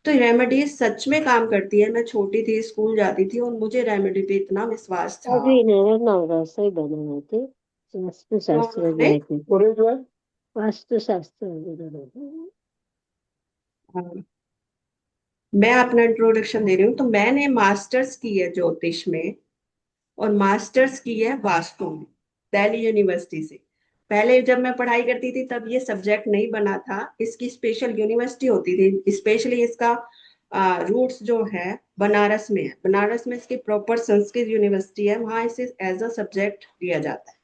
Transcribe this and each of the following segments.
तो रेमेडी सच में काम करती है। मैं छोटी थी, स्कूल जाती थी और मुझे रेमेडी पे इतना विश्वास था। अभी इन्होंने नवरसा ही बनाए थे, वास्तु तो शास्त्र उन्होंने गए थे। और जो है वास्तु शास्त्र वगैरह थे। हाँ, मैं अपना इंट्रोडक्शन दे रही हूँ। तो मैंने मास्टर्स की है ज्योतिष में और मास्टर्स की है वास्तु में, दिल्ली यूनिवर्सिटी से। पहले जब मैं पढ़ाई करती थी तब ये सब्जेक्ट नहीं बना था, इसकी स्पेशल यूनिवर्सिटी होती थी। स्पेशली इसका रूट्स जो है बनारस में है। बनारस में इसकी प्रॉपर संस्कृत यूनिवर्सिटी है, वहां इसे एज अ सब्जेक्ट दिया जाता है।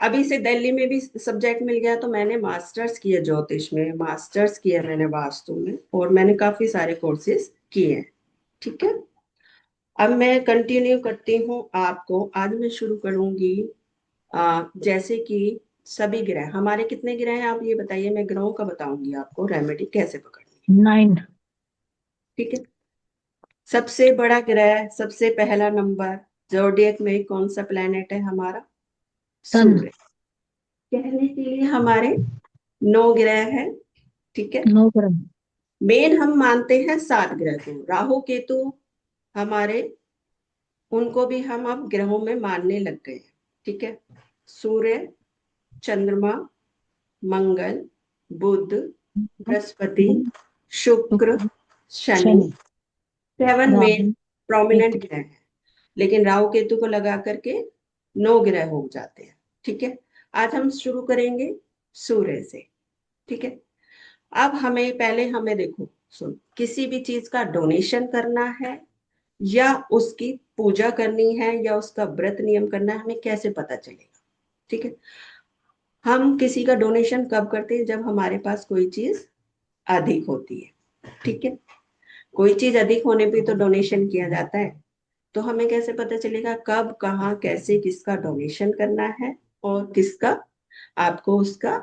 अभी से दिल्ली में भी सब्जेक्ट मिल गया, तो मैंने मास्टर्स किया ज्योतिष में, मास्टर्स किया मैंने वास्तु में, और मैंने काफी सारे कोर्सेज किए हैं। ठीक है, अब मैं कंटिन्यू करती हूँ आपको। आज मैं शुरू करूंगी जैसे कि सभी ग्रह, हमारे कितने ग्रह हैं आप ये बताइए, मैं ग्रहों का बताऊंगी आपको रेमेडी कैसे पकड़नी है। 9। ठीक है, सबसे बड़ा ग्रह, सबसे पहला नंबर जोडियक में कौन सा प्लेनेट है हमारा? सन। सूर्य। कहने के लिए हमारे 9 ग्रह हैं। ठीक है, 9 ग्रह। मेन हम मानते हैं 7 ग्रह को, राहु केतु हमारे, उनको भी हम अब ग्रहों में मानने लग गए हैं। ठीक है, सूर्य, चंद्रमा, मंगल, बुध, बृहस्पति, शुक्र, शुक्र, शनि, शनि, 7 मेन राहु, प्रोमिनेंट केतु। ग्रह हैं। लेकिन राहु केतु को लगा करके 9 ग्रह हो जाते हैं। ठीक है, आज हम शुरू करेंगे सूर्य से। ठीक है, अब हमें पहले हमें देखो, सुन, किसी भी चीज का डोनेशन करना है या उसकी पूजा करनी है या उसका व्रत नियम करना है, हमें कैसे पता चलेगा? ठीक है, हम किसी का डोनेशन कब करते हैं? जब हमारे पास कोई चीज अधिक होती है। ठीक है, कोई चीज अधिक होने पे तो डोनेशन किया जाता है। तो हमें कैसे पता चलेगा कब, कहाँ, कैसे, किसका डोनेशन करना है और किसका आपको उसका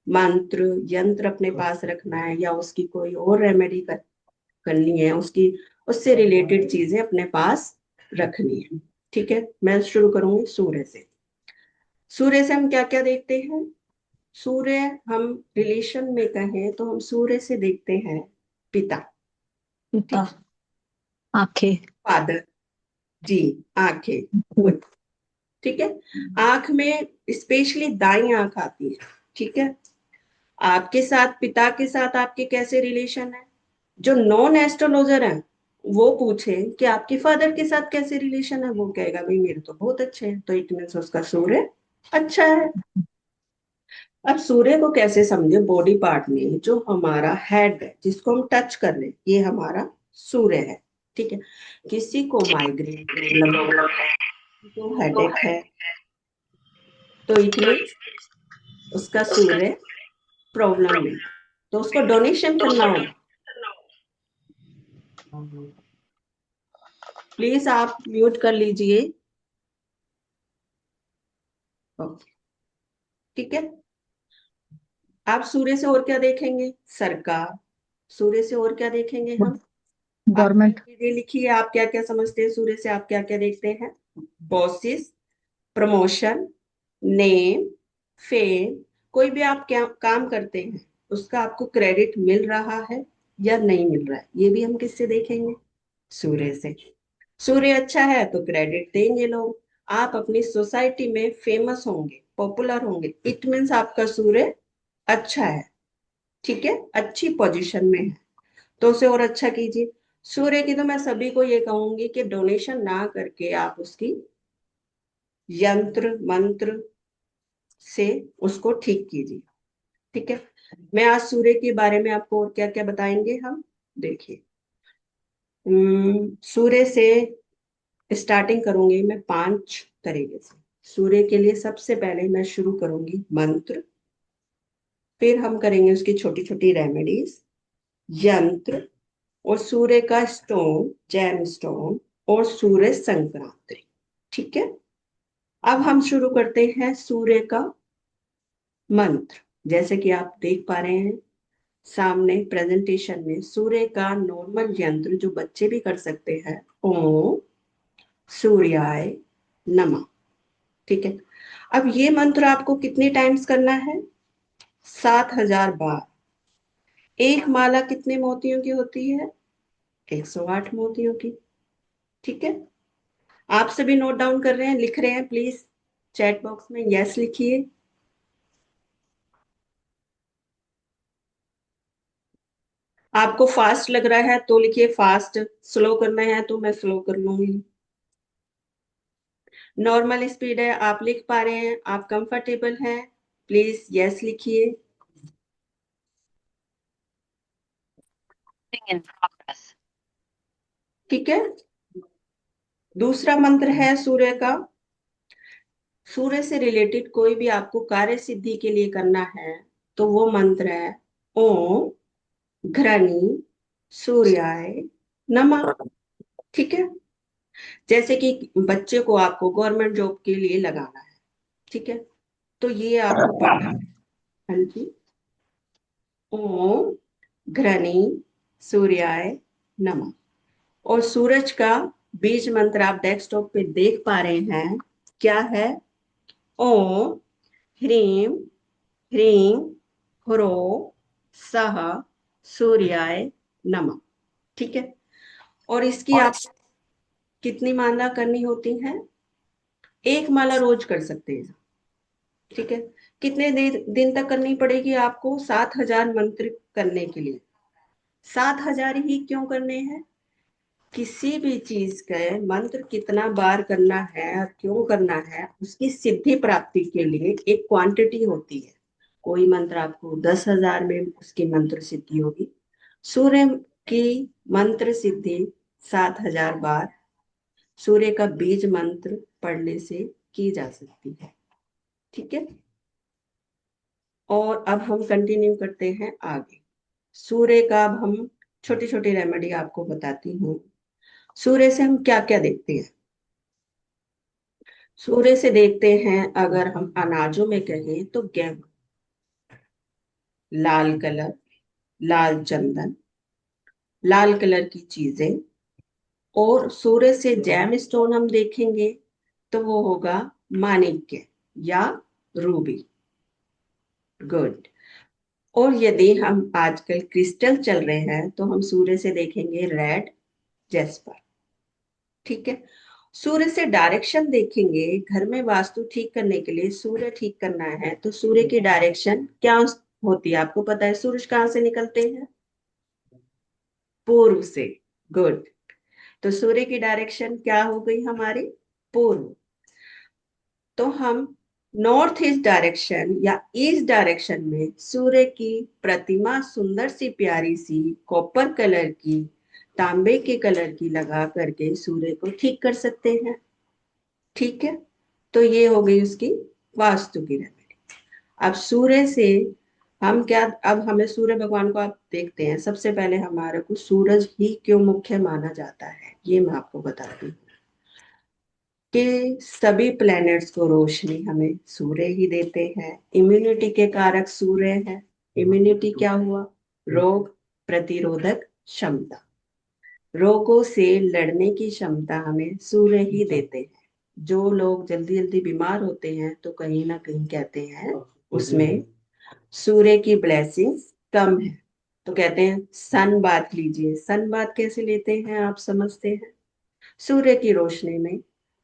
मंत्र यंत्र अपने पास रखना है, या उसकी कोई और रेमेडी करनी है, उसकी उससे रिलेटेड चीजें अपने पास रखनी है। ठीक है, मैं शुरू करूंगी सूर्य से। सूर्य से हम क्या क्या देखते हैं? सूर्य, हम रिलेशन में कहें तो हम सूर्य से देखते हैं पिता। पिता। ठीक, आंखें। फादर। जी, आंखें। गुड। ठीक है, आंख में स्पेशली दाई आंख आती है। ठीक है, आपके साथ, पिता के साथ आपके कैसे रिलेशन है? जो नॉन एस्ट्रोलॉजर है वो पूछे कि आपके फादर के साथ कैसे रिलेशन है, वो कहेगा भाई मेरे तो बहुत अच्छे हैं, तो इट मीन्स उसका सूर्य अच्छा है। अब सूर्य को कैसे समझे? बॉडी पार्ट में जो हमारा हेड है, जिसको हम टच कर रहे हैं, ये हमारा सूर्य है। ठीक है, किसी को माइग्रेन प्रॉब्लम है, किसी को हेडेक है, तो इट मीन्स उसका सूर्य प्रॉब्लम में है, तो उसको डोनेशन करना होगा। प्लीज आप म्यूट कर लीजिए। ओके, ठीक है। आप सूर्य से और क्या देखेंगे? सरकार। सूर्य से और क्या देखेंगे हम? आपने गवर्नमेंट। चीजें लिखी है, आप क्या क्या समझते हैं सूर्य से, आप क्या क्या देखते हैं? Bosses, promotion, name, fame. कोई भी आप क्या काम करते हैं उसका आपको क्रेडिट मिल रहा है या नहीं मिल रहा है, ये भी हम किससे देखेंगे? सूर्य से। सूर्य अच्छा है तो क्रेडिट देंगे लोग, आप अपनी सोसाइटी में फेमस होंगे, पॉपुलर होंगे, इट मीन्स आपका सूर्य अच्छा है। ठीक है, अच्छी पोजीशन में है, तो उसे और अच्छा कीजिए। सूर्य की तो मैं सभी को ये कहूंगी कि डोनेशन ना करके आप उसकी यंत्र मंत्र से उसको ठीक कीजिए। ठीक है, मैं आज सूर्य के बारे में आपको और क्या क्या बताएंगे हम, देखिए। सूर्य से स्टार्टिंग करूंगी मैं 5 तरीके से। सूर्य के लिए सबसे पहले मैं शुरू करूंगी मंत्र, फिर हम करेंगे उसकी छोटी छोटी रेमेडीज, यंत्र, और सूर्य का स्टोन, जैम स्टोन, और सूर्य संक्रांति। ठीक है, अब हम शुरू करते हैं सूर्य का मंत्र। जैसे कि आप देख पा रहे हैं सामने प्रेजेंटेशन में, सूर्य का नॉर्मल यंत्र जो बच्चे भी कर सकते हैं, ओम सूर्याय नमः। ठीक है, अब ये मंत्र आपको कितने टाइम्स करना है? 7,000 बार। एक माला कितने मोतियों की होती है? 108 मोतियों की। ठीक है, आप सभी नोट डाउन कर रहे हैं, लिख रहे हैं? प्लीज चैट बॉक्स में यस लिखिए। आपको फास्ट लग रहा है तो लिखिए फास्ट, स्लो करना है तो मैं स्लो कर लूंगी। नॉर्मल स्पीड है, आप लिख पा रहे हैं, आप कंफर्टेबल हैं, प्लीज यस लिखिए। in progress. ठीक है, दूसरा मंत्र है सूर्य का। सूर्य से रिलेटेड कोई भी आपको कार्य सिद्धि के लिए करना है तो वो मंत्र है ओम घृणी सूर्याय नमः। ठीक है, जैसे कि बच्चे को आपको गवर्नमेंट जॉब के लिए लगाना है, ठीक है, तो ये आपको पढ़ना है। हाँ जी, ओम घृणी सूर्याय नमः। और सूरज का बीज मंत्र आप डेस्कटॉप पे देख पा रहे हैं, क्या है? ओम ह्रीं ह्रीं ह्रो सह सूर्याय नमः। ठीक है, और इसकी आप कितनी माला करनी होती है? एक माला रोज कर सकते हैं। ठीक है, कितने दिन तक करनी पड़ेगी आपको? 7,000 मंत्र करने के लिए। 7,000 ही क्यों करने हैं? किसी भी चीज का मंत्र कितना बार करना है और क्यों करना है, उसकी सिद्धि प्राप्ति के लिए एक क्वांटिटी होती है। कोई मंत्र आपको 10,000 में उसकी मंत्र सिद्धि होगी, सूर्य की मंत्र सिद्धि 7,000 बार सूर्य का बीज मंत्र पढ़ने से की जा सकती है। ठीक है, और अब हम कंटिन्यू करते हैं आगे। सूर्य का अब हम छोटी छोटी रेमेडी आपको बताती हूँ। सूर्य से हम क्या क्या देखते हैं? सूर्य से देखते हैं, अगर हम अनाजों में कहें तो गेहूं, लाल कलर, लाल चंदन, लाल कलर की चीजें। और सूर्य से जैम स्टोन हम देखेंगे तो वो होगा माणिक्य या रूबी। गुड। और यदि हम आजकल क्रिस्टल चल रहे हैं तो हम सूर्य से देखेंगे रेड जेस्पर। ठीक है, सूर्य से डायरेक्शन देखेंगे, घर में वास्तु ठीक करने के लिए सूर्य ठीक करना है तो सूर्य की डायरेक्शन क्या होती है? आपको पता है सूरज कहाँ से निकलते हैं? पूर्व से। गुड। तो सूर्य की डायरेक्शन क्या हो गई हमारी? पूर्व। तो हम नॉर्थ ईस्ट डायरेक्शन या ईस्ट डायरेक्शन में सूर्य की प्रतिमा सुंदर सी प्यारी सी कॉपर कलर की, तांबे के कलर की लगा करके सूर्य को ठीक कर सकते हैं। ठीक है, तो ये हो गई उसकी वास्तु की रेमेडी। अब सूर्य से हम क्या, अब हमें सूर्य भगवान को आप देखते हैं, सबसे पहले हमारे को सूरज ही क्यों मुख्य माना जाता है ये मैं आपको बताती हूँ। कि सभी प्लैनेट्स को रोशनी हमें सूर्य ही देते हैं। इम्यूनिटी के कारक सूर्य है। इम्यूनिटी क्या हुआ? रोग प्रतिरोधक क्षमता। रोगों से लड़ने की क्षमता हमें सूर्य ही देते हैं। जो लोग जल्दी जल्दी बीमार होते हैं तो कहीं ना कहीं कहते हैं उसमें सूर्य की ब्लेसिंग्स कम है, तो कहते हैं सन बाथ लीजिए। सन बाथ कैसे लेते हैं आप समझते हैं? सूर्य की रोशनी में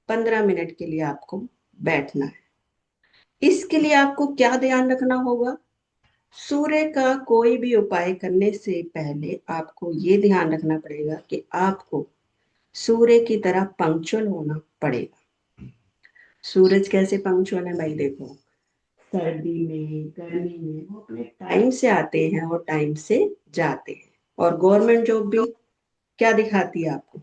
15 मिनट के लिए आपको बैठना है। इसके लिए आपको क्या ध्यान रखना होगा? सूर्य का कोई भी उपाय करने से पहले आपको ये ध्यान रखना पड़ेगा कि आपको सूर्य की तरह पंक्चुअल होना पड़ेगा। सूरज कैसे पंक्चुअल है भाई? देखो, सर्दी में गर्मी में वो अपने टाइम से आते हैं और टाइम से जाते हैं। और गवर्नमेंट जॉब भी क्या दिखाती है आपको?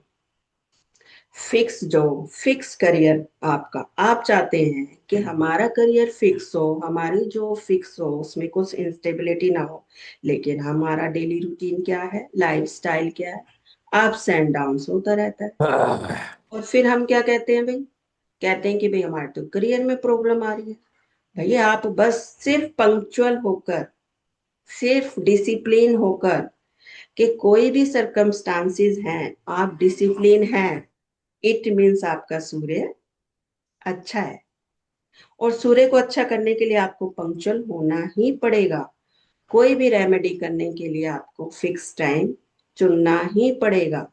फिक्स जॉब, फिक्स करियर आपका। आप चाहते हैं कि हमारा करियर फिक्स हो, हमारी जॉब फिक्स हो, उसमें कुछ इंस्टेबिलिटी ना हो, लेकिन हमारा डेली रूटीन क्या है, लाइफ स्टाइल क्या है, अप्स एंड डाउन्स होता रहता है। और फिर हम क्या कहते हैं भाई? कहते हैं कि भाई हमारे तो करियर में प्रॉब्लम आ रही है। भैया आप बस सिर्फ पंक्चुअल होकर, सिर्फ डिसिप्लिन होकर, कि कोई भी सरकमस्टांसिस हैं आप डिसिप्लिन हैं, इट मीन्स आपका सूर्य अच्छा है। और सूर्य को अच्छा करने के लिए आपको पंक्चुअल होना ही पड़ेगा। कोई भी रेमेडी करने के लिए आपको फिक्स टाइम चुनना ही पड़ेगा।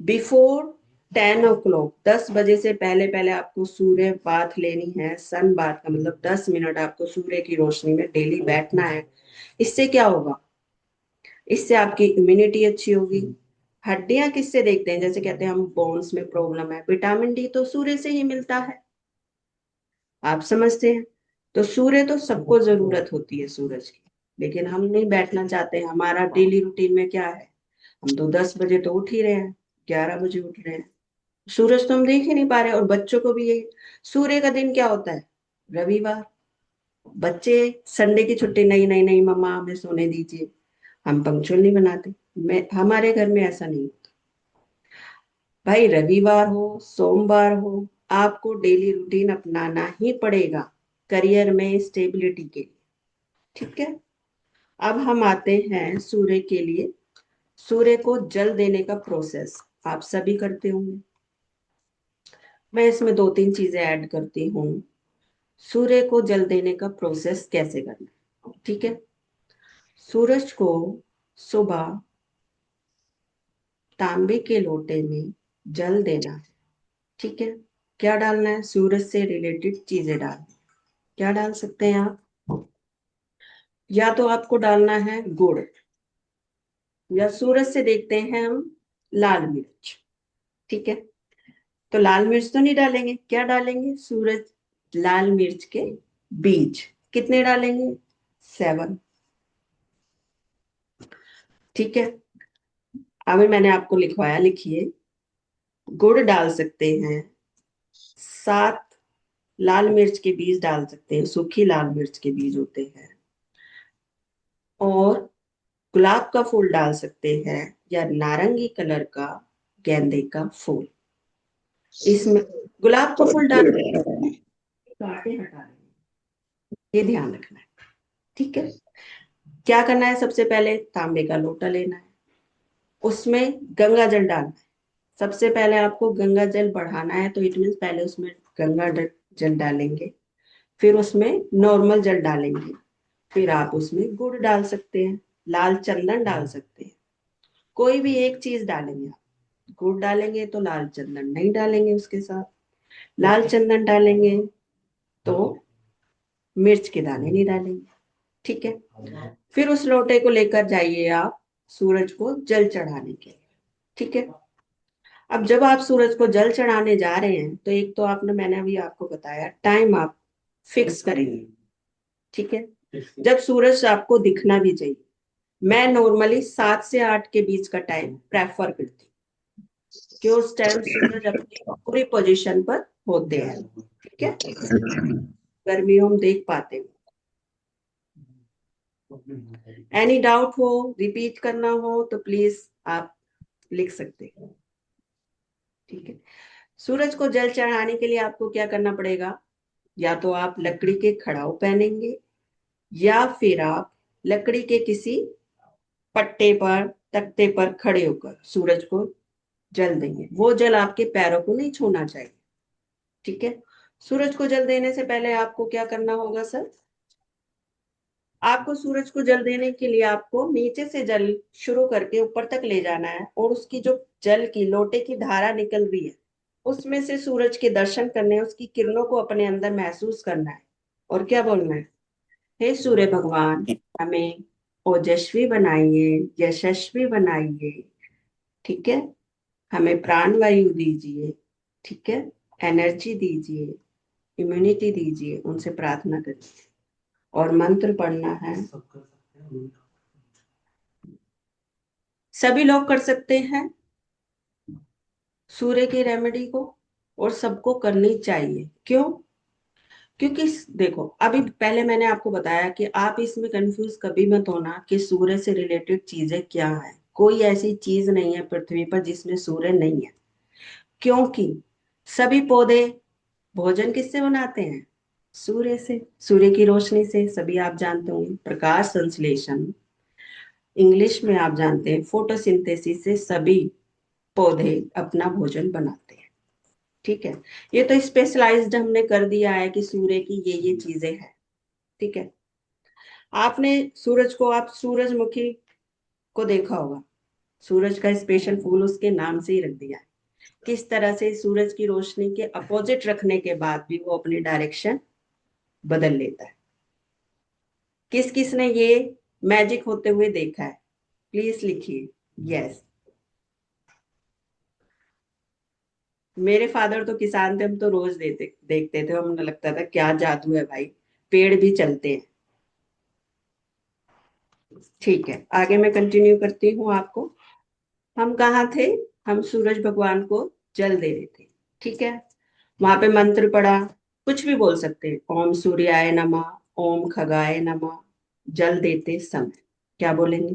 बिफोर 10 o'clock, 10 बजे से पहले पहले आपको सूर्य बाथ लेनी है। सन बाथ का मतलब 10 मिनट आपको सूर्य की रोशनी में डेली बैठना है। इससे क्या होगा? इससे आपकी इम्यूनिटी अच्छी होगी। हड्डियां किससे देखते हैं? जैसे कहते हैं हम बोन्स में प्रॉब्लम है, विटामिन डी तो सूर्य से ही मिलता है, आप समझते हैं। तो सूर्य तो सबको जरूरत होती है सूरज की, लेकिन हम नहीं बैठना चाहते। हमारा डेली रूटीन में क्या है? हम तो 10 बजे तो उठ ही रहे हैं, 11 बजे उठ रहे हैं, सूरज तो हम देख ही नहीं पा रहे। और बच्चों को भी यही, सूर्य का दिन क्या होता है? रविवार। बच्चे संडे की छुट्टी, नहीं नहीं नहीं मम्मा हमें सोने दीजिए, हम पंक्चुअल नहीं बनाते। मैं हमारे घर में ऐसा नहीं होता भाई। रविवार हो सोमवार हो, आपको डेली रूटीन अपनाना ही पड़ेगा करियर में स्टेबिलिटी के लिए। ठीक है। अब हम आते हैं सूर्य के लिए। सूर्य को जल देने का प्रोसेस आप सभी करते होंगे। मैं इसमें 2-3 चीजें ऐड करती हूँ। सूर्य को जल देने का प्रोसेस कैसे करना है, ठीक है। सूरज को सुबह तांबे के लोटे में जल देना है, ठीक है। क्या डालना है? सूरज से रिलेटेड चीजें डालनी। क्या डाल सकते हैं आप? या तो आपको डालना है गुड़, या सूरज से देखते हैं हम लाल मिर्च, ठीक है। तो लाल मिर्च तो नहीं डालेंगे, क्या डालेंगे? सूरज लाल मिर्च के बीज। कितने डालेंगे? 7। ठीक है। अभी मैंने आपको लिखवाया, लिखिए। गुड़ डाल सकते हैं, 7 लाल मिर्च के बीज डाल सकते हैं, सूखी लाल मिर्च के बीज होते हैं। और गुलाब का फूल डाल सकते हैं, या नारंगी कलर का गेंदे का फूल। इसमें गुलाब का फूल डाल कांटे हटा देंगे, ये ध्यान रखना है, ठीक है। क्या करना है? सबसे पहले तांबे का लोटा लेना है, उसमें गंगा जल डालना है। सबसे पहले आपको गंगा जल बढ़ाना है, तो इट मीन पहले उसमें जल डालेंगे, फिर उसमें नॉर्मल जल डालेंगे, फिर आप उसमें गुड़ डाल सकते हैं, लाल चंदन डाल सकते हैं, कोई भी एक चीज डालेंगे आप। गुड़ डालेंगे तो लाल चंदन नहीं डालेंगे, उसके साथ लाल चंदन डालेंगे तो मिर्च के दाने नहीं डालेंगे, ठीक है। फिर उस लोटे को लेकर जाइए आप सूरज को जल चढ़ाने के लिए, ठीक है। अब जब आप सूरज को जल चढ़ाने जा रहे हैं, तो एक तो आपने, मैंने अभी आपको बताया, टाइम आप फिक्स करेंगे, ठीक है। जब सूरज आपको दिखना भी चाहिए। मैं नॉर्मली 7 से 8 के बीच का टाइम प्रेफर करती हूँ, कि उस टाइम सूरज अपनी पूरी पोजीशन पर होते हैं, ठीक है। गर्मियों हम देख पाते हैं। एनी डाउट हो, रिपीट करना हो तो प्लीज आप लिख सकते हैं, ठीक है। सूरज को जल चढ़ाने के लिए आपको क्या करना पड़ेगा? या तो आप लकड़ी के खड़ाऊ पहनेंगे, या फिर आप लकड़ी के किसी पट्टे पर, तख्ते पर खड़े होकर सूरज को जल देंगे। वो जल आपके पैरों को नहीं छूना चाहिए, ठीक है। सूरज को जल देने से पहले आपको क्या करना होगा सर? आपको सूरज को जल देने के लिए आपको नीचे से जल शुरू करके ऊपर तक ले जाना है, और उसकी जो जल की लोटे की धारा निकल रही है, उसमें से सूरज के दर्शन करने हैं, उसकी किरणों को अपने अंदर महसूस करना है। और क्या बोलना है? हे सूर्य भगवान, हमें ओजस्वी बनाइए, यशस्वी बनाइए, ठीक है। हमें प्राण वायु दीजिए, ठीक है। एनर्जी दीजिए, इम्यूनिटी दीजिए, उनसे प्रार्थना करिए। और मंत्र पढ़ना है। सभी लोग कर सकते हैं सूर्य की रेमेडी को, और सबको करनी चाहिए। क्यों? क्योंकि देखो, अभी पहले मैंने आपको बताया कि आप इसमें कंफ्यूज कभी मत होना कि सूर्य से रिलेटेड चीजें क्या है। कोई ऐसी चीज नहीं है पृथ्वी पर जिसमें सूर्य नहीं है, क्योंकि सभी पौधे भोजन किससे बनाते हैं? सूर्य से, सूर्य की रोशनी से। सभी आप जानते होंगे, प्रकाश संश्लेषण, इंग्लिश में आप जानते हैं फोटोसिंथेसिस से सभी पौधे अपना भोजन बनाते हैं, ठीक है। ये तो स्पेशलाइज्ड हमने कर दिया है कि सूर्य की ये चीजें हैं, ठीक है। आपने सूरज को, आप सूरजमुखी को देखा होगा, सूरज का स्पेशल फूल उसके नाम से ही रख दिया है। किस तरह से सूरज की रोशनी के अपोजिट रखने के बाद भी वो अपनी डायरेक्शन बदल लेता है। किस किस ने ये मैजिक होते हुए देखा है, प्लीज लिखिए यस। मेरे फादर तो किसान थे, हम तो रोज देखते थे, हमें लगता था क्या जादू है भाई, पेड़ भी चलते हैं। ठीक है, आगे मैं कंटिन्यू करती हूँ आपको। हम कहाँ थे, हम सूरज भगवान को जल दे रहे थे। ठीक है, वहां पे मंत्र पढ़ा, कुछ भी बोल सकते हैं, ओम सूर्याय नमः, ओम खगाय नमः। जल देते समय क्या बोलेंगे,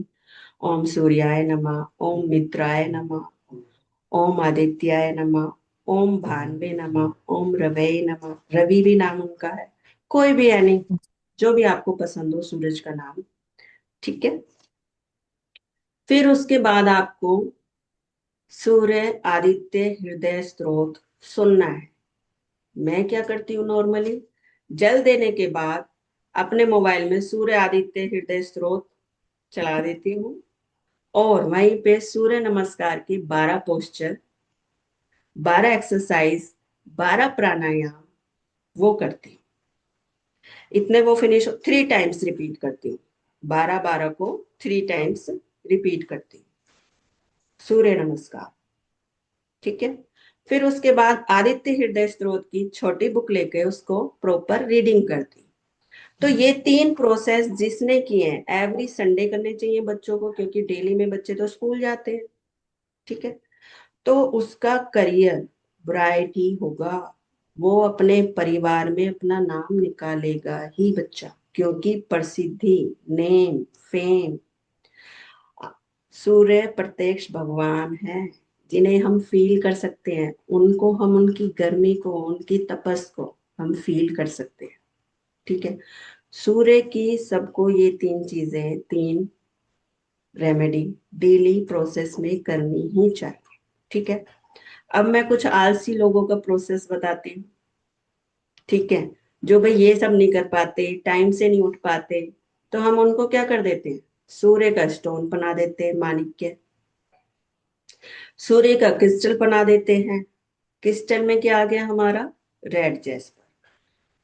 ओम सूर्याय नमः, ओम मित्राय नमः, ओम आदित्याय नमः, ओम भानवे नमः, ओम रवै नमः। रवि भी नाम उनका है, कोई भी यानी जो भी आपको पसंद हो सूरज का नाम। ठीक है, फिर उसके बाद आपको सूर्य आदित्य हृदय स्त्रोत सुनना है। मैं क्या करती हूँ नॉर्मली, जल देने के बाद अपने मोबाइल में सूर्य आदित्य हृदय स्त्रोत चला देती हूँ, और वहीं पे सूर्य नमस्कार की 12 पोस्चर, 12 एक्सरसाइज, 12 प्राणायाम वो करती हूँ। इतने वो फिनिश 3 टाइम्स रिपीट करती हूँ, 12 12 को 3 टाइम्स रिपीट करती हूँ सूर्य नमस्कार। ठीक है, फिर उसके बाद आदित्य हृदय स्त्रोत की छोटी बुक लेके उसको प्रॉपर रीडिंग करती हूँ। तो ये 3 प्रोसेस जिसने किए हैं एवरी संडे करने चाहिए बच्चों को, क्योंकि डेली में बच्चे तो स्कूल जाते हैं। ठीक है, तो उसका करियर ब्राइट ही होगा, वो अपने परिवार में अपना नाम निकालेगा ही बच्चा, क्योंकि प्रसिद्धि, नेम, फेम, सूर्य प्रत्यक्ष भगवान है जिन्हें हम फील कर सकते हैं, उनको हम, उनकी गर्मी को, उनकी तपस को हम फील कर सकते हैं। ठीक है, सूर्य की सबको ये 3 चीजें, 3 रेमेडी डेली प्रोसेस में करनी ही चाहिए। ठीक है, अब मैं कुछ आलसी लोगों का प्रोसेस बताती हूँ। ठीक है, जो भाई ये सब नहीं कर पाते, टाइम से नहीं उठ पाते, तो हम उनको क्या कर देते हैं, सूर्य का स्टोन बना देते हैं, माणिक्य, सूर्य का क्रिस्टल बना देते हैं। क्रिस्टल में क्या आ गया हमारा, रेड जेस्पर।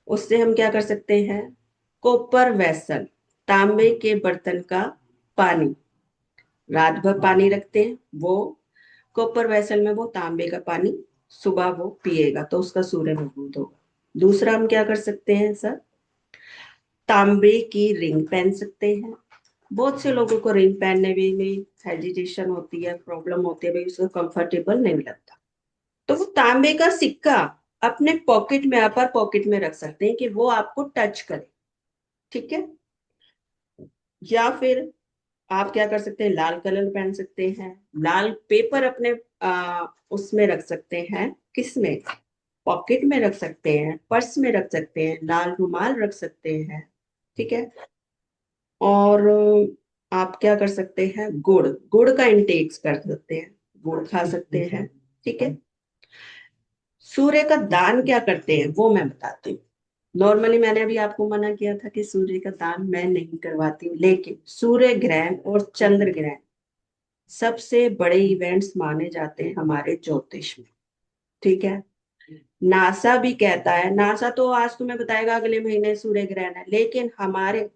उससे हम क्या कर सकते हैं, कॉपर वेसल, तांबे के बर्तन का पानी, रात भर पानी रखते हैं वो कॉपर वेसल में, वो तांबे का पानी सुबह वो पिएगा तो उसका सूर्य मजबूत होगा। दूसरा हम क्या कर सकते हैं सर, तांबे की रिंग पहन सकते हैं। बहुत से लोगों को रिंग पहनने में हेजिटेशन होती है, प्रॉब्लम होती है, भाई उसको कंफर्टेबल नहीं लगता, तो वो तांबे का सिक्का अपने पॉकेट में, अपर पॉकेट में रख सकते हैं कि वो आपको टच करे। ठीक है, या फिर आप क्या कर सकते हैं, लाल कलर पहन सकते हैं, लाल पेपर अपने उसमें रख सकते हैं, किसमें, पॉकेट में रख सकते हैं, पर्स में रख सकते हैं, लाल रुमाल रख सकते हैं। ठीक है, और आप क्या कर सकते हैं, गुड़, गुड़ का इंटेक्स कर सकते हैं, गुड़ खा सकते हैं। ठीक है, सूर्य का दान क्या करते हैं वो मैं बताती हूँ। नॉर्मली मैंने अभी आपको मना किया था कि सूर्य का दान मैं नहीं करवाती हूँ, लेकिन सूर्य ग्रहण और चंद्र ग्रहण सबसे बड़े इवेंट्स माने जाते हैं हमारे ज्योतिष में। ठीक है, नासा भी कहता है, नासा तो आज तुम्हें बताएगा अगले महीने सूर्य ग्रहण है, लेकिन हमारे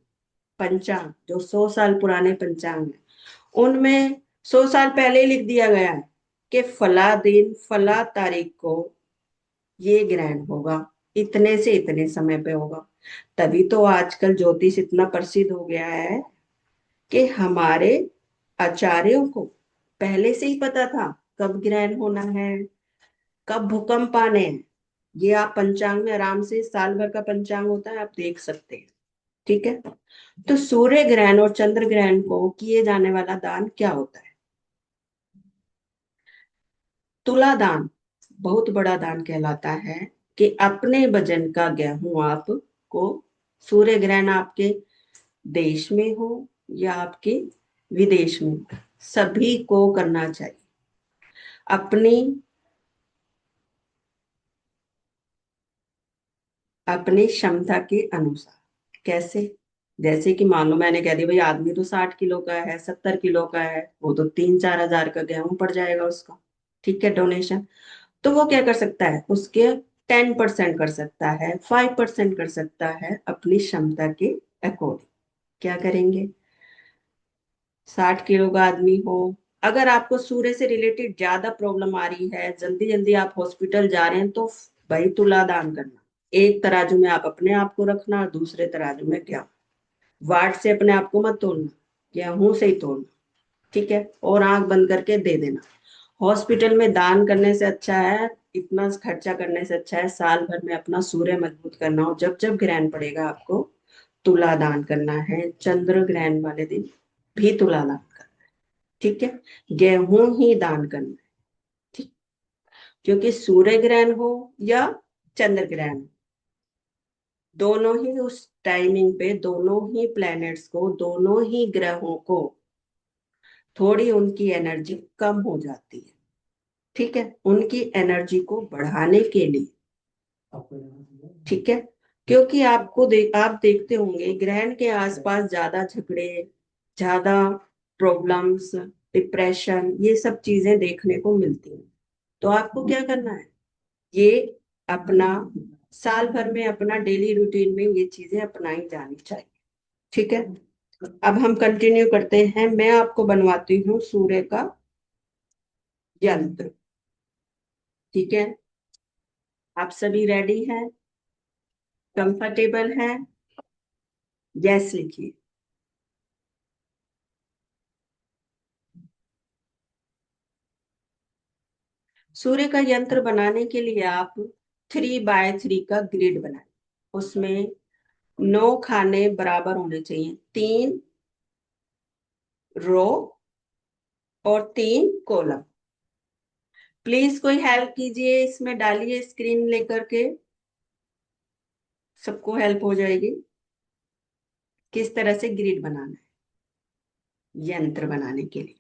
पंचांग जो 100 साल पुराने पंचांग है, उनमें 100 साल पहले ही लिख दिया गया है कि फला दिन फला तारीख को ये ग्रहण होगा, इतने से इतने समय पे होगा। तभी तो आजकल ज्योतिष इतना प्रसिद्ध हो गया है कि हमारे आचार्यों को पहले से ही पता था कब ग्रहण होना है, कब भूकंप आने हैं। ये आप पंचांग में आराम से, साल भर का पंचांग होता है, आप देख सकते हैं। ठीक है, तो सूर्य ग्रहण और चंद्र ग्रहण को किए जाने वाला दान क्या होता है, तुला दान बहुत बड़ा दान कहलाता है, कि अपने वजन का गेहूं आपको, सूर्य ग्रहण आपके देश में हो या आपके विदेश में, सभी को करना चाहिए अपनी, अपनी क्षमता के अनुसार। कैसे, जैसे कि मान लो मैंने कह दिया भाई आदमी तो 60 किलो का है, 70 किलो का है, वो तो 3-4 हजार का गेहूं पड़ जाएगा उसका। ठीक है, डोनेशन। तो वो क्या कर सकता है, उसके 10% कर सकता है, 5% कर सकता है, अपनी क्षमता के अकॉर्डिंग। क्या करेंगे, 60 किलो का आदमी हो, अगर आपको सूर्य से रिलेटेड ज्यादा प्रॉब्लम आ रही है, जल्दी जल्दी आप हॉस्पिटल जा रहे हैं, तो भाई तुला दान करना। एक तराजू में आप अपने आप को रखना और दूसरे तराजू में क्या, वाट से अपने आप को मत तोलना, गेहूं से ही तोलना। ठीक है, और आंख बंद करके दे देना। हॉस्पिटल में दान करने से अच्छा है, इतना खर्चा करने से अच्छा है साल भर में अपना सूर्य मजबूत करना हो। जब जब ग्रहण पड़ेगा आपको तुला दान करना है, चंद्र ग्रहण वाले दिन भी तुला दान करना। ठीक है, गेहूं ही दान करना है। ठीक, क्योंकि सूर्य ग्रहण हो या चंद्र ग्रहण हो, दोनों ही उस टाइमिंग पे, दोनों ही प्लैनेट्स को, दोनों ही ग्रहों को थोड़ी उनकी एनर्जी कम हो जाती है। ठीक है, उनकी एनर्जी को बढ़ाने के लिए। ठीक है, क्योंकि आप देखते होंगे ग्रहण के आसपास ज्यादा झगड़े, ज्यादा प्रॉब्लम्स, डिप्रेशन, ये सब चीजें देखने को मिलती हैं। तो आपको क्या करना है, ये अपना साल भर में अपना डेली रूटीन में ये चीजें अपनाई जानी चाहिए। ठीक है, अब हम कंटिन्यू करते हैं। मैं आपको बनवाती हूँ सूर्य का यंत्र। ठीक है, आप सभी रेडी हैं, कंफर्टेबल हैं? यस लिखिए। सूर्य का यंत्र बनाने के लिए आप 3x3 का ग्रिड बनाए। उसमें 9 खाने बराबर होने चाहिए, 3 रो और 3 कॉलम। प्लीज कोई हेल्प कीजिए, इसमें डालिए स्क्रीन लेकर के, सबको हेल्प हो जाएगी। किस तरह से ग्रिड बनाना है यंत्र बनाने के लिए।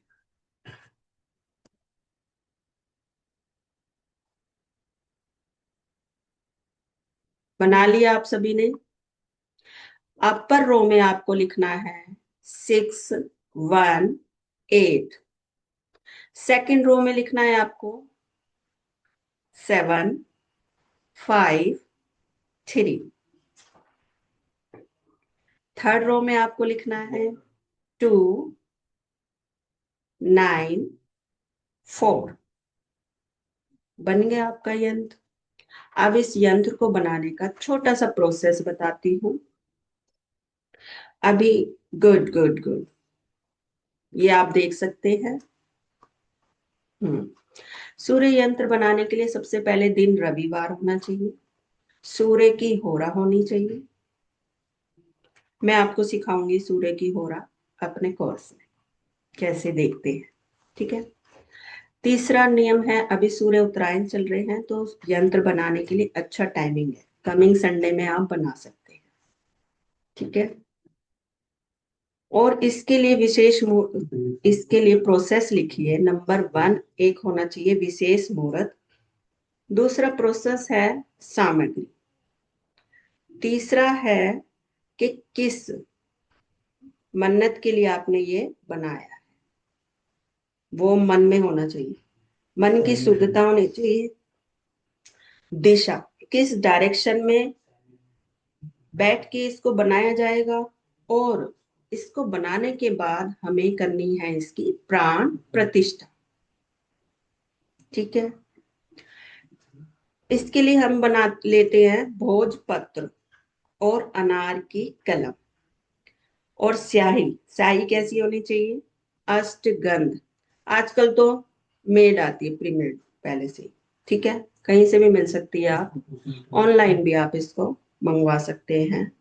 बना लिया आप सभी ने? अपर रो में आपको लिखना है 6 1 8। सेकंड रो में लिखना है आपको 7 5 3। थर्ड रो में आपको लिखना है 2 9 4। बन गया आपका यंत्र। अब इस यंत्र को बनाने का छोटा सा प्रोसेस बताती हूँ अभी। गुड गुड गुड, ये आप देख सकते हैं। हम्म सूर्य यंत्र बनाने के लिए सबसे पहले दिन रविवार होना चाहिए, सूर्य की होरा होनी चाहिए। मैं आपको सिखाऊंगी सूर्य की होरा अपने कोर्स में कैसे देखते हैं। ठीक है, तीसरा नियम है, अभी सूर्य उत्तरायण चल रहे हैं, तो यंत्र बनाने के लिए अच्छा टाइमिंग है, कमिंग संडे में आप बना सकते हैं। ठीक है, और इसके लिए इसके लिए प्रोसेस लिखिए। नंबर 1, एक होना चाहिए विशेष मुहूर्त। दूसरा प्रोसेस है सामग्री। तीसरा है कि किस मन्नत के लिए आपने ये बनाया है, वो मन में होना चाहिए, मन की शुद्धता होनी चाहिए। दिशा, किस डायरेक्शन में बैठ के इसको बनाया जाएगा, और इसको बनाने के बाद हमें करनी है इसकी प्राण प्रतिष्ठा। ठीक है, इसके लिए हम बना लेते हैं भोजपत्र और अनार की कलम और स्याही। स्याही कैसी होनी चाहिए, अष्टगंध। आजकल तो मेड आती है, प्रीमेड पहले से। ठीक है, कहीं से भी मिल सकती है, आप ऑनलाइन भी आप इसको मंगवा सकते हैं।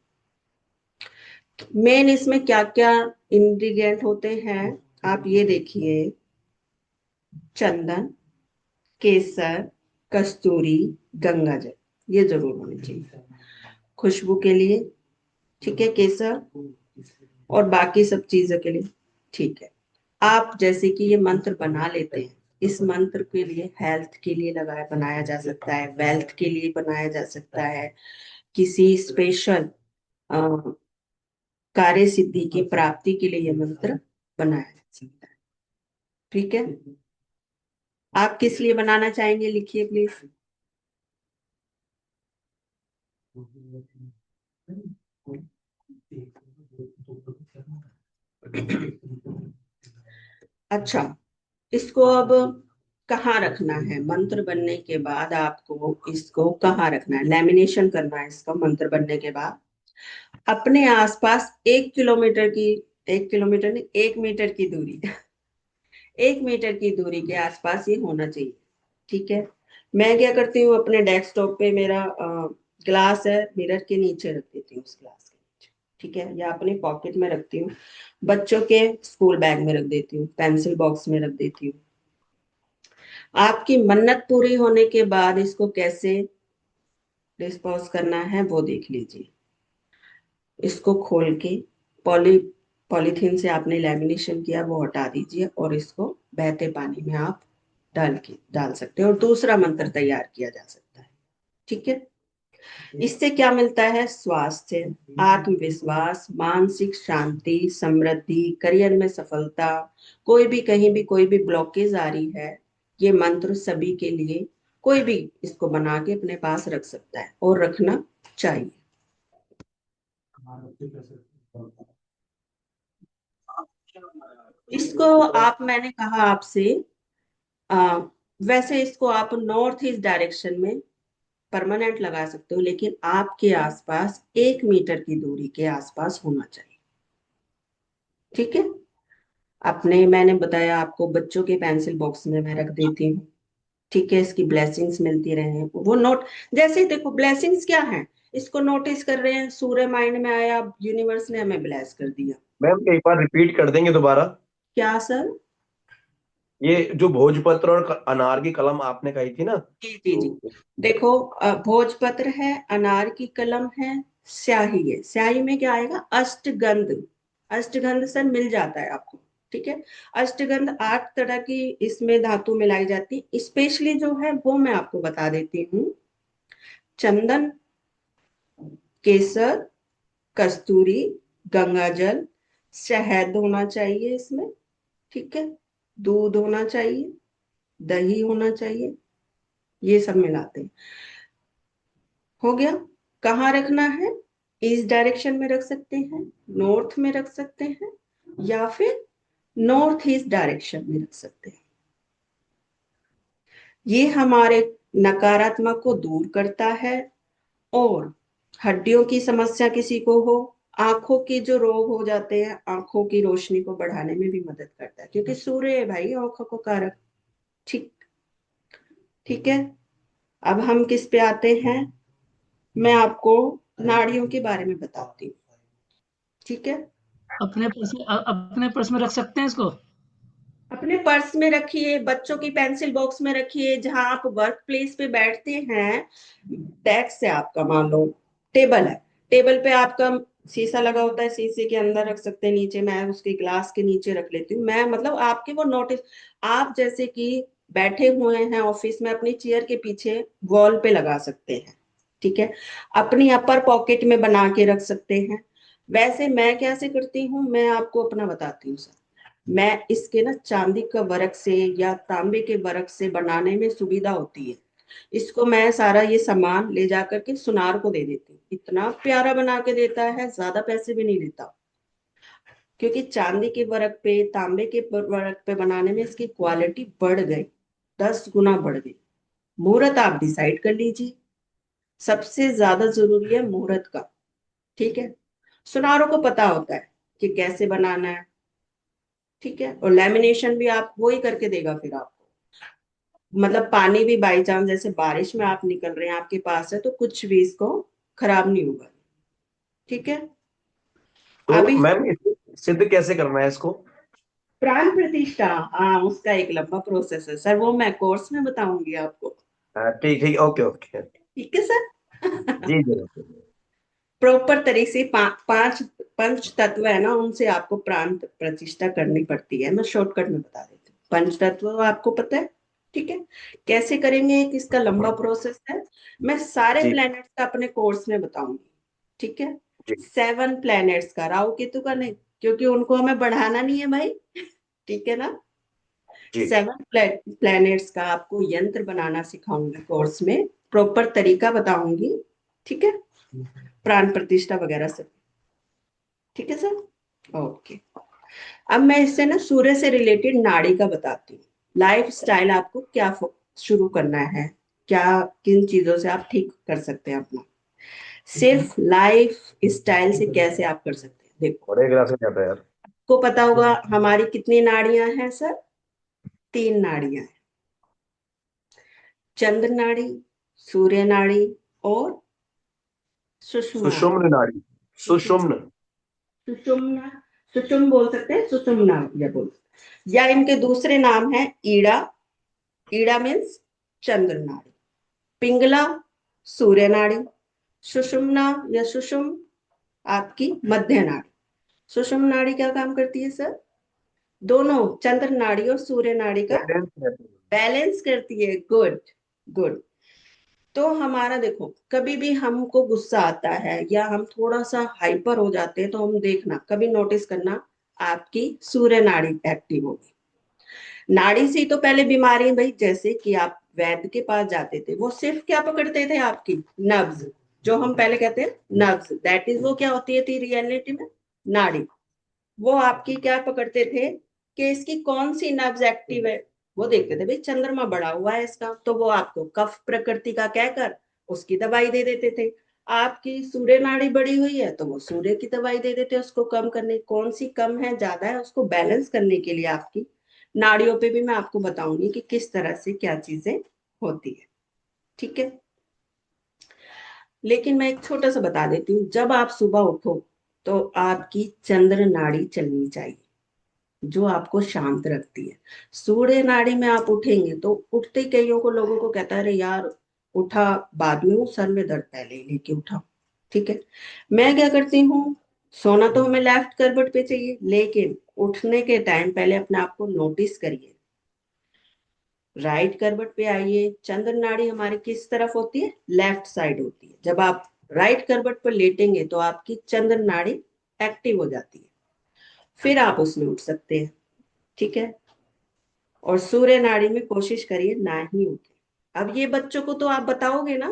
मेन इसमें क्या क्या इंग्रेडिएंट होते हैं, आप ये देखिए। चंदन, केसर, कस्तूरी, गंगाजल, ये जरूर होनी चाहिए खुशबू के लिए। ठीक है, केसर और बाकी सब चीजों के लिए। ठीक है, आप जैसे कि ये मंत्र बना लेते हैं, इस मंत्र के लिए हेल्थ के लिए लगाया बनाया जा सकता है, वेल्थ के लिए बनाया जा सकता है, किसी स्पेशल कार्य सिद्धि की प्राप्ति के लिए यह मंत्र बनाया जा सकता है। ठीक है, आप किस लिए बनाना चाहेंगे, लिखिए प्लीज। अच्छा, इसको अब कहाँ रखना है? मंत्र बनने के बाद आपको इसको कहाँ रखना है? लैमिनेशन करना है इसका मंत्र बनने के बाद। अपने आसपास 1 किलोमीटर की, 1 किलोमीटर नहीं, 1 मीटर की दूरी 1 मीटर की दूरी के आसपास ये होना चाहिए। ठीक है, मैं क्या करती हूँ, अपने डेस्कटॉप पे मेरा ग्लास है, मिरर के नीचे रख देती हूँ, उस ग्लास के नीचे। ठीक है, या अपनी पॉकेट में रखती हूँ, बच्चों के स्कूल बैग में रख देती हूँ, पेंसिल बॉक्स में रख देती हूँ। आपकी मन्नत पूरी होने के बाद इसको कैसे डिस्पोज करना है वो देख लीजिए। इसको खोल के पॉलीथीन से आपने लेमिनेशन किया वो हटा दीजिए, और इसको बहते पानी में आप डाल सकते हो, और दूसरा मंत्र तैयार किया जा सकता है। ठीक है, इससे क्या मिलता है? स्वास्थ्य, आत्मविश्वास, मानसिक शांति, समृद्धि, करियर में सफलता। कोई भी कहीं भी कोई भी ब्लॉकेज आ रही है, ये मंत्र सभी के लिए, कोई भी इसको बना के अपने पास रख सकता है, और रखना चाहिए। इसको आप, मैंने कहा आपसे, आ, वैसे इसको आप नॉर्थ ईस्ट डायरेक्शन में परमानेंट लगा सकते हो, लेकिन आपके आसपास 1 मीटर की दूरी के आसपास होना चाहिए। ठीक है, अपने, मैंने बताया आपको, बच्चों के पेंसिल बॉक्स में मैं रख देती हूँ। ठीक है, इसकी ब्लेसिंग्स मिलती रहे, वो नोट, जैसे देखो ब्लेसिंग्स क्या है, इसको नोटिस कर रहे हैं, सूर्य माइंड में आया, यूनिवर्स ने हमें ब्लेस कर दिया। मैम एक बार रिपीट कर देंगे दोबारा? क्या सर? ये जो भोजपत्र और अनार की कलम आपने कही थी ना, जी जी जी, तो देखो, भोजपत्र है, अनार की कलम है, स्याही है। स्याही में क्या आएगा? अष्टगंध। अष्टगंध सर मिल जाता है आपको। ठीक है, अष्टगंध 8 तरह की इसमें धातु मिलाई जाती है, स्पेशली जो है वो मैं आपको बता देती हूँ। चंदन, केसर, कस्तूरी, गंगाजल, शहद होना चाहिए इसमें। ठीक है, दूध होना चाहिए, दही होना चाहिए, ये सब मिलाते हैं। हो गया। कहाँ रखना है? ईस्ट डायरेक्शन में रख सकते हैं, नॉर्थ में रख सकते हैं, या फिर नॉर्थ ईस्ट डायरेक्शन में रख सकते हैं। ये हमारे नकारात्मक को दूर करता है, और हड्डियों की समस्या किसी को हो, आंखों के जो रोग हो जाते हैं, आंखों की रोशनी को बढ़ाने में भी मदद करता है, क्योंकि सूर्य है भाई आंखों को कारक। ठीक, ठीक है, अब हम किस पे आते हैं? मैं आपको नाड़ियों के बारे में बताती हूँ। ठीक है, अपने पर्स में रख सकते हैं इसको? अपने पर्स में रखिए, बच्चों की पेंसिल बॉक्स में रखिए, जहां आप वर्क प्लेस पे बैठते हैं, डेस्क है आपका, मान लो टेबल है, टेबल पे आपका शीशा लगा होता है, शीशे के अंदर रख सकते हैं, नीचे मैं उसके ग्लास के नीचे रख लेती हूँ। मैं मतलब आपके वो नोटिस, आप जैसे कि बैठे हुए हैं ऑफिस में, अपनी चेयर के पीछे वॉल पे लगा सकते हैं। ठीक है, अपनी अपर पॉकेट में बना के रख सकते हैं। वैसे मैं कैसे करती हूँ, मैं आपको अपना बताती हूँ सर। मैं इसके ना चांदी का वर्क से या तांबे के वर्क से बनाने में सुविधा होती है, इसको मैं सारा ये सामान ले जा करके सुनार को दे देती हूँ, इतना प्यारा बना के देता है, ज्यादा पैसे भी नहीं लेता। क्योंकि चांदी के वर्क पे, तांबे के वर्क पे बनाने में इसकी क्वालिटी बढ़ गई, 10 गुना बढ़ गई। मुहूर्त आप डिसाइड कर लीजिए, सबसे ज्यादा जरूरी है मुहूर्त का। ठीक है, सुनारों को पता होता है कि कैसे बनाना है। ठीक है, और लेमिनेशन भी आप वही करके देगा फिर आपको, मतलब पानी भी बाई चांस जैसे बारिश में आप निकल रहे हैं, आपके पास है, तो कुछ भी इसको खराब नहीं होगा। ठीक है, तो अभी मैम सिद्ध कैसे करना है इसको? प्राण प्रतिष्ठा, हाँ उसका एक लंबा प्रोसेस है सर, वो मैं कोर्स में बताऊंगी आपको। हाँ, ठीक ठीक, ओके ओके। ठीक है सर। जी जी ओके। प्रॉपर तरीके से पांच पंच तत्व है ना, उनसे आपको प्राण प्रतिष्ठा करनी पड़ती है, मैं शॉर्टकट में बता देती हूँ। पंच तत्व आपको पता है? ठीक है, कैसे करेंगे एक इसका लंबा प्रोसेस है, मैं सारे जी प्लैनेट्स का अपने कोर्स में बताऊंगी। ठीक है, जी 7 प्लैनेट्स का, राहु केतु का नहीं, क्योंकि उनको हमें बढ़ाना नहीं है भाई। ठीक है ना। जी 7 प्लैनेट्स का आपको यंत्र बनाना सिखाऊंगी कोर्स में, प्रॉपर तरीका बताऊंगी। ठीक है, प्राण प्रतिष्ठा वगैरह सब। ठीक है सर, ओके। अब मैं इससे ना सूर्य से रिलेटेड नाड़ी का बताती हूँ। लाइफ स्टाइल आपको क्या शुरू करना है, क्या किन चीजों से आप ठीक कर सकते हैं अपना, सिर्फ लाइफ स्टाइल से कैसे आप कर सकते हैं। देखो, और एक गिलास में जाता है यार। आपको पता होगा हमारी कितनी नाड़ियां हैं सर? 3 नाड़ियां हैं, चंद्र नाड़ी, सूर्य नाड़ी और सुषुम्ना नाड़ी। सुषुम्न नाड़ी। सुषुम्न। सुषुम्ना, सुषुम बोल सकते हैं, सुषुम्ना या बोल सकते हैं। या इनके दूसरे नाम है ईड़ा। ईड़ा मीन्स चंद्र नाड़ी, पिंगला सूर्य नाड़ी, सुषुम्ना या सुषुम आपकी मध्य नाड़ी। सुषुम नाड़ी क्या काम करती है सर? दोनों चंद्र नाड़ी और सूर्य नाड़ी का बैलेंस रहते हैं। बैलेंस करती है। Good, good. तो हमारा देखो, कभी भी हमको गुस्सा आता है या हम थोड़ा सा हाइपर हो जाते हैं, तो हम देखना, कभी नोटिस करना, आपकी सूर्य नाड़ी एक्टिव होगी। नाड़ी से ही तो पहले बीमारी है भाई। जैसे कि आप वैद्य के पास जाते थे, वो सिर्फ क्या पकड़ते थे? आपकी नब्ज, जो हम पहले कहते हैं नब्ज, दैट इज वो क्या होती है थी रियलिटी में? नाड़ी। वो आपकी क्या पकड़ते थे कि इसकी कौन सी नब्ज एक्टिव है, वो देखते थे। भाई चंद्रमा बढ़ा हुआ है इसका, तो वो आपको कफ प्रकृति का कहकर उसकी दवाई दे देते थे। आपकी सूर्य नाड़ी बढ़ी हुई है, तो वो सूर्य की दवाई दे देते उसको कम करने। कौन सी कम है ज्यादा है, उसको बैलेंस करने के लिए आपकी नाड़ियों पे भी मैं आपको बताऊंगी कि किस तरह से क्या चीजें होती है। ठीक है, लेकिन मैं एक छोटा सा बता देती हूँ। जब आप सुबह उठो तो आपकी चंद्र नाड़ी चलनी चाहिए, जो आपको शांत रखती है। सूर्य नाड़ी में आप उठेंगे तो उठते ही कईयों को, लोगों को कहता है अरे यार उठा बाद में हूँ, सर में दर्द पहले ही लेके उठा। ठीक है, मैं क्या करती हूँ, सोना तो हमें लेफ्ट करवट पे चाहिए, लेकिन उठने के टाइम पहले अपने आप को नोटिस करिए, राइट करवट पे आइए। चंद्र नाड़ी हमारी किस तरफ होती है? लेफ्ट साइड होती है। जब आप राइट करवट पर लेटेंगे तो आपकी चंद्र नाड़ी एक्टिव हो जाती है, फिर आप उसमें उठ सकते हैं। ठीक है, और सूर्य नाड़ी में कोशिश करिए ना ही उठे। अब ये बच्चों को तो आप बताओगे ना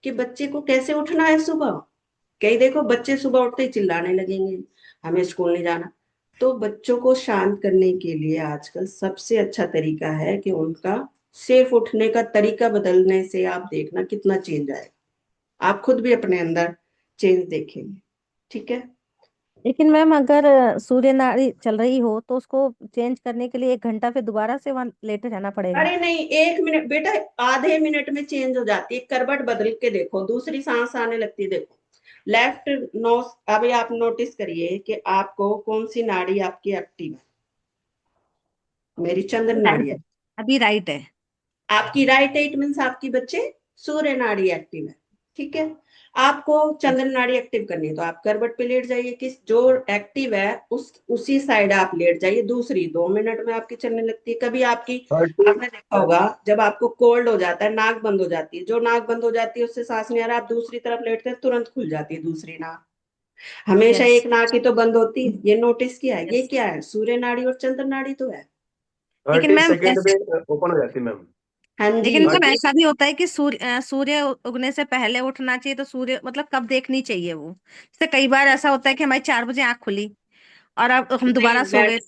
कि बच्चे को कैसे उठना है सुबह। कई देखो बच्चे सुबह उठते ही चिल्लाने लगेंगे, हमें स्कूल नहीं जाना। तो बच्चों को शांत करने के लिए आजकल सबसे अच्छा तरीका है कि उनका सेफ उठने का तरीका बदलने से आप देखना कितना चेंज आएगा। आप खुद भी अपने अंदर चेंज देखेंगे। ठीक है, लेकिन मैम अगर सूर्य नाड़ी चल रही हो तो उसको चेंज करने के लिए 1 घंटा फिर दोबारा से वहां लेटे रहना पड़ेगा? अरे नहीं, 1 मिनट बेटा, आधे मिनट में चेंज हो जाती है। करवट बदल के देखो, दूसरी सांस आने लगती है। देखो लेफ्ट नोस, अभी आप नोटिस करिए कि आपको कौन सी नाड़ी आपकी एक्टिव है। मेरी चंद्र नाड़ी राइट है, है। अभी राइट है। आपकी राइट एट मीन्स आपकी बच्चे सूर्य नाड़ी एक्टिव है। ठीक है, आपको चंद्र नाड़ी एक्टिव करनी है तो आप करवट पे लेट जाइए, किस जो एक्टिव है उसी साइड आप लेट जाइए। दूसरी 2 मिनट में आपकी चलने लगती है। कभी आपकी, 30। आपने देखा होगा जब आपको कोल्ड हो जाता है, नाक बंद हो जाती है, जो नाक बंद हो जाती है उससे सांस नहीं आ रहा, आप दूसरी तरफ लेटते हैं तुरंत खुल जाती है दूसरी नाक। हमेशा यस, एक नाक ही तो बंद होती है, ये नोटिस किया है? ये यस। क्या है? सूर्य नाड़ी और चंद्र नाड़ी तो है। लेकिन 30 मैम सेकेंड में ओपन हो जाती है मैम। हाँ जी। लेकिन मैम थर्टी ऐसा भी होता है कि सूर्य उगने से पहले उठना चाहिए, तो सूर्य मतलब कब देखनी चाहिए वो? जैसे कई बार ऐसा होता है कि हमारी 4 बजे आंख खुली और अब हम नहीं दोबारा सो मैं, गए।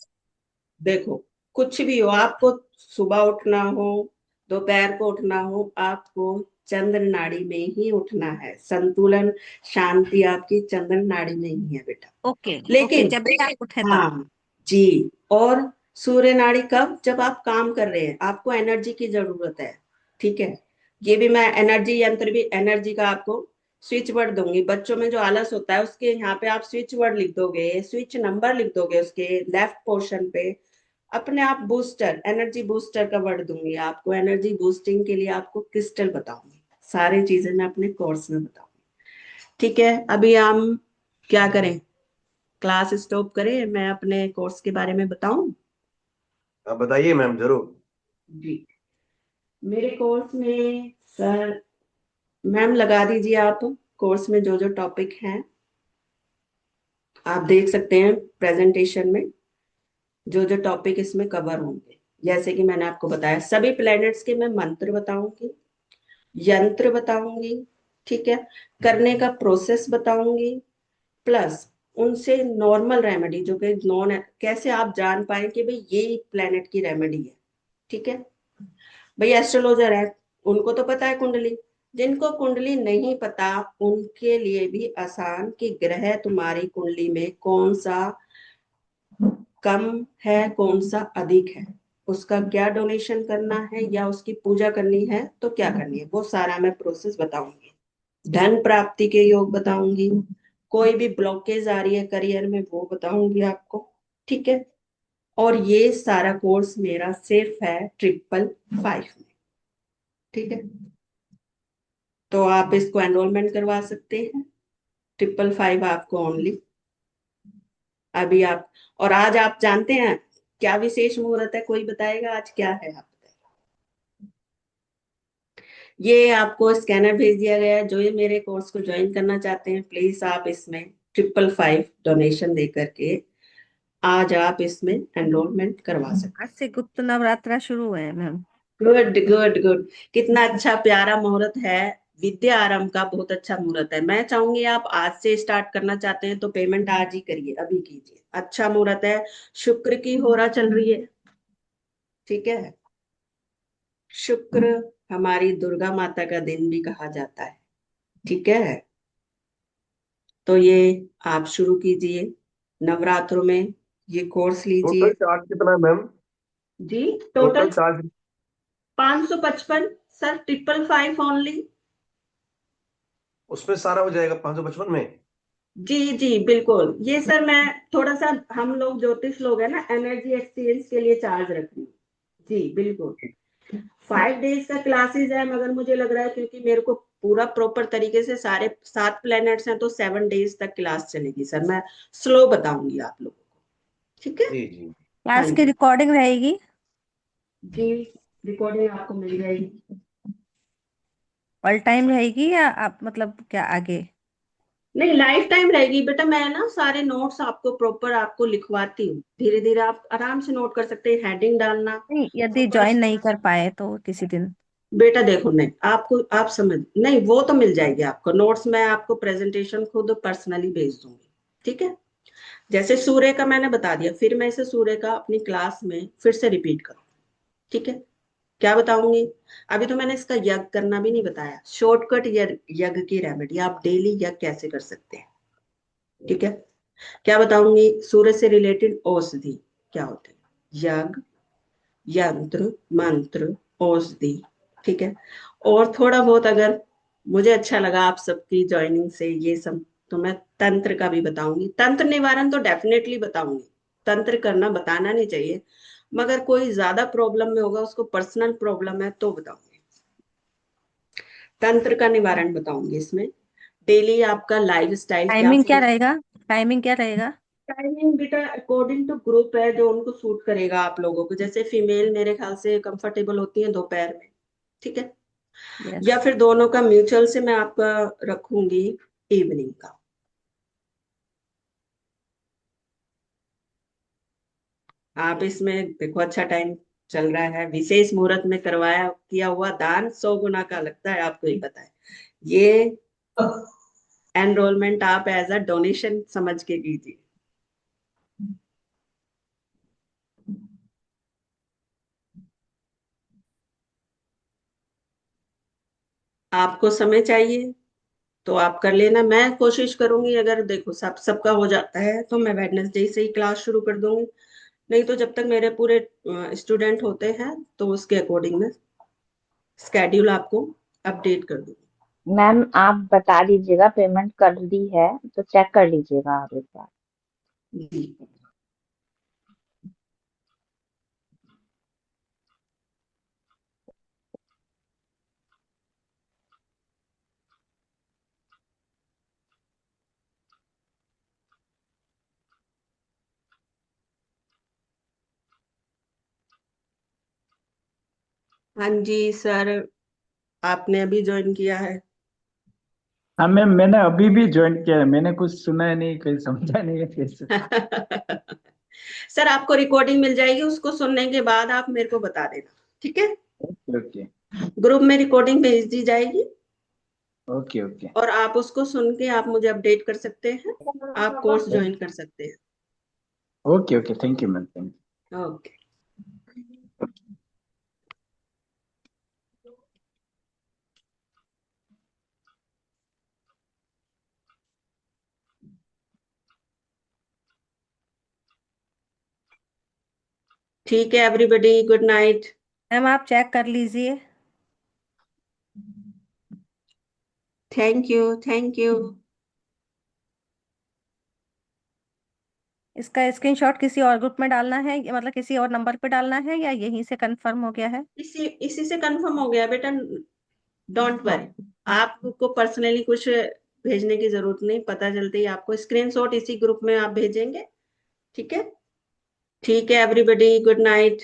देखो कुछ भी हो, आपको सुबह उठना हो, दोपहर को उठना हो, आपको चंद्र नाड़ी में ही उठना है। संतुलन, शांति आपकी चंद्र नाड़ी में ही है बेटा। ओके, ओके, लेकिन जब भी आप उठे तब। हाँ जी, और सूर्य नाड़ी कब? जब आप काम कर रहे हैं, आपको एनर्जी की जरूरत है। ठीक है, ये भी मैं एनर्जी यंत्र भी, एनर्जी का आपको स्विच वर्ड दूंगी। बच्चों में जो आलस होता है उसके यहाँ पे आप स्विच वर्ड लिख दोगे, स्विच नंबर लिख दोगे, उसके लेफ्ट पोर्शन पे अपने आप बूस्टर, एनर्जी बूस्टर का वर्ड दूंगी आपको। एनर्जी बूस्टिंग के लिए आपको क्रिस्टल बताऊंगी, सारी चीजें मैं अपने कोर्स में बताऊंगी। ठीक है, अभी हम क्या करें, क्लास स्टॉप करें, मैं अपने कोर्स के बारे में बताऊं? आप बताइए मैम जरूर। जी, मेरे कोर्स में सर, मैम लगा दीजिए आप कोर्स में जो जो टॉपिक हैं। आप देख सकते हैं प्रेजेंटेशन में जो जो टॉपिक इसमें कवर होंगे। जैसे कि मैंने आपको बताया, सभी प्लैनेट्स के मैं मंत्र बताऊंगी, यंत्र बताऊंगी, ठीक है, करने का प्रोसेस बताऊंगी, प्लस उनसे नॉर्मल रेमेडी जो कि नॉन, कैसे आप जान पाए कि भाई ये प्लेनेट की रेमेडी है। ठीक है, भाई एस्ट्रोलॉजर है, उनको तो पता है कुंडली। जिनको कुंडली नहीं पता उनके लिए भी आसान कि ग्रह तुम्हारी कुंडली में कौन सा कम है कौन सा अधिक है, उसका क्या डोनेशन करना है या उसकी पूजा करनी है तो क्या करनी है, वो सारा मैं प्रोसेस बताऊंगी। धन प्राप्ति के योग बताऊंगी, कोई भी ब्लॉकेज आ रही है करियर में वो बताऊंगी आपको। ठीक है, और ये सारा कोर्स मेरा सिर्फ है 555 में। ठीक है, तो आप इसको एनरोलमेंट करवा सकते हैं, 555 आपको ओनली। अभी आप, और आज आप जानते हैं क्या विशेष मुहूर्त है, कोई बताएगा आज क्या है, आप बताइए। ये आपको स्कैनर भेज दिया गया है, जो ये मेरे कोर्स को ज्वाइन करना चाहते हैं प्लीज आप इसमें 555 डोनेशन दे करके आज आप इसमें एनरोलमेंट करवा सकते आज से गुप्त नवरात्रा शुरू है मैम। हैं। गुड गुड गुड, कितना अच्छा प्यारा मुहूर्त है, विद्या आरंभ का बहुत अच्छा मुहूर्त है। मैं चाहूंगी आप आज से स्टार्ट करना चाहते हैं तो पेमेंट आज ही करिए, अभी कीजिए, अच्छा मुहूर्त है। शुक्र की होरा चल रही है, ठीक है, शुक्र हमारी दुर्गा माता का दिन भी कहा जाता है। ठीक है, तो ये आप शुरू कीजिए नवरात्रों में, ये कोर्स टोटल लीजिए। चार्ज कितना है मैम? जी, total total charge 555 sir, 555 only. उसमें सारा हो जाएगा 555 में? जी जी बिल्कुल, ये सर मैं थोड़ा सा, हम लोग ज्योतिष लोग हैं ना, एनर्जी एक्सचेंज के लिए चार्ज रख रही हूँ। जी बिल्कुल, 5 डेज का क्लासेस है, मगर मुझे लग रहा है क्योंकि मेरे को पूरा प्रॉपर तरीके से सारे 7 प्लैनेट्स हैं तो 7 डेज तक क्लास चलेगी सर, मैं स्लो बताऊंगी आप लोगों को। ठीक है, जी जी। हाँ क्लास की जी रिकॉर्डिंग रहेगी? जी, रिकॉर्डिंग आपको मिल जाएगी। ऑल टाइम रहेगी या आप मतलब क्या आगे? नहीं, लाइफ टाइम रहेगी बेटा, मैं ना सारे नोट्स आपको प्रॉपर आपको लिखवाती हूँ, धीरे धीरे आप आराम से नोट कर सकते हैं, हेडिंग डालना नहीं, यदि प्रॉपर। ज्वाइन नहीं कर पाए तो किसी दिन? बेटा देखो, नहीं आपको, आप समझ नहीं, वो तो मिल जाएगी आपको नोट्स, मैं आपको प्रेजेंटेशन खुद पर्सनली भेज दूंगी। ठीक है, जैसे सूर्य का मैंने बता दिया, फिर मैं इसे सूर्य का अपनी क्लास में फिर से रिपीट करूँ। ठीक है, क्या बताऊंगी, अभी तो मैंने इसका यज्ञ करना भी नहीं बताया, शॉर्टकट यज्ञ की रेमेडी, आप डेली यज्ञ कैसे कर सकते हैं। ठीक है, क्या बताऊंगी, सूर्य से रिलेटेड औषधि क्या होते हैं, यज्ञ, यंत्र, मंत्र, औषधि। ठीक है, और थोड़ा बहुत अगर मुझे अच्छा लगा आप सबकी ज्वाइनिंग से ये सब, तो मैं तंत्र का भी बताऊंगी, तंत्र निवारण तो डेफिनेटली बताऊंगी, तंत्र करना बताना नहीं चाहिए, मगर कोई ज्यादा प्रॉब्लम में होगा, उसको पर्सनल प्रॉब्लम है तो बताऊंगी, तंत्र का निवारण बताऊंगी इसमें। डेली आपका लाइफ स्टाइल क्या टाइमिंग क्या फॉलो, रहेगा? टाइमिंग क्या रहेगा? टाइमिंग बेटा अकॉर्डिंग टू ग्रुप है, जो उनको सूट करेगा आप लोगों को, जैसे फीमेल मेरे ख्याल से कंफर्टेबल होती है दोपहर में। ठीक है, यस। या फिर दोनों का म्यूचुअल से मैं आपका रखूंगी इवनिंग का। आप इसमें देखो, अच्छा टाइम चल रहा है, विशेष मुहूर्त में करवाया किया हुआ दान 100 गुना का लगता है, आपको ही पता है। ये एनरोलमेंट आप एज अ डोनेशन समझ के कीजिए। आपको समय चाहिए तो आप कर लेना, मैं कोशिश करूंगी, अगर देखो सबका हो जाता है तो मैं वेडनेसडे से ही क्लास शुरू कर दूंगी, नहीं तो जब तक मेरे पूरे स्टूडेंट होते हैं तो उसके अकॉर्डिंग मैं स्केड्यूल आपको अपडेट कर दूंगी। मैम आप बता दीजिएगा, पेमेंट कर दी है तो चेक कर लीजिएगा आप एक बार। जी, हाँ जी सर, आपने अभी ज्वाइन किया है। हाँ मैम, मैंने अभी भी ज्वाइन किया है, मैंने कुछ सुना है नहीं, कहीं समझा नहीं है फिर से। सर आपको रिकॉर्डिंग मिल जाएगी, उसको सुनने के बाद आप मेरे को बता देना, ठीक है। ओके ओके ग्रुप में रिकॉर्डिंग भेज दी जाएगी ओके ओके और आप उसको सुन के आप मुझे अपडेट कर सकते हैं, आप कोर्स ज्वाइन कर सकते हैं। Okay okay, thank you ma'am, thank okay. ठीक है एवरीबॉडी, गुड नाइट। मैम आप चेक कर लीजिए। Thank you, thank you. इसका स्क्रीनशॉट किसी और ग्रुप में डालना है, मतलब किसी और नंबर पे डालना है, या यहीं से कंफर्म हो गया है? इसी से कंफर्म हो गया बेटा, डोंट वरी। आपको पर्सनली कुछ भेजने की जरूरत नहीं, पता चलते ही आपको स्क्रीनशॉट इसी ग्रुप में आप भेजेंगे, ठीक है। ठीक है एवरीबॉडी, गुड नाइट।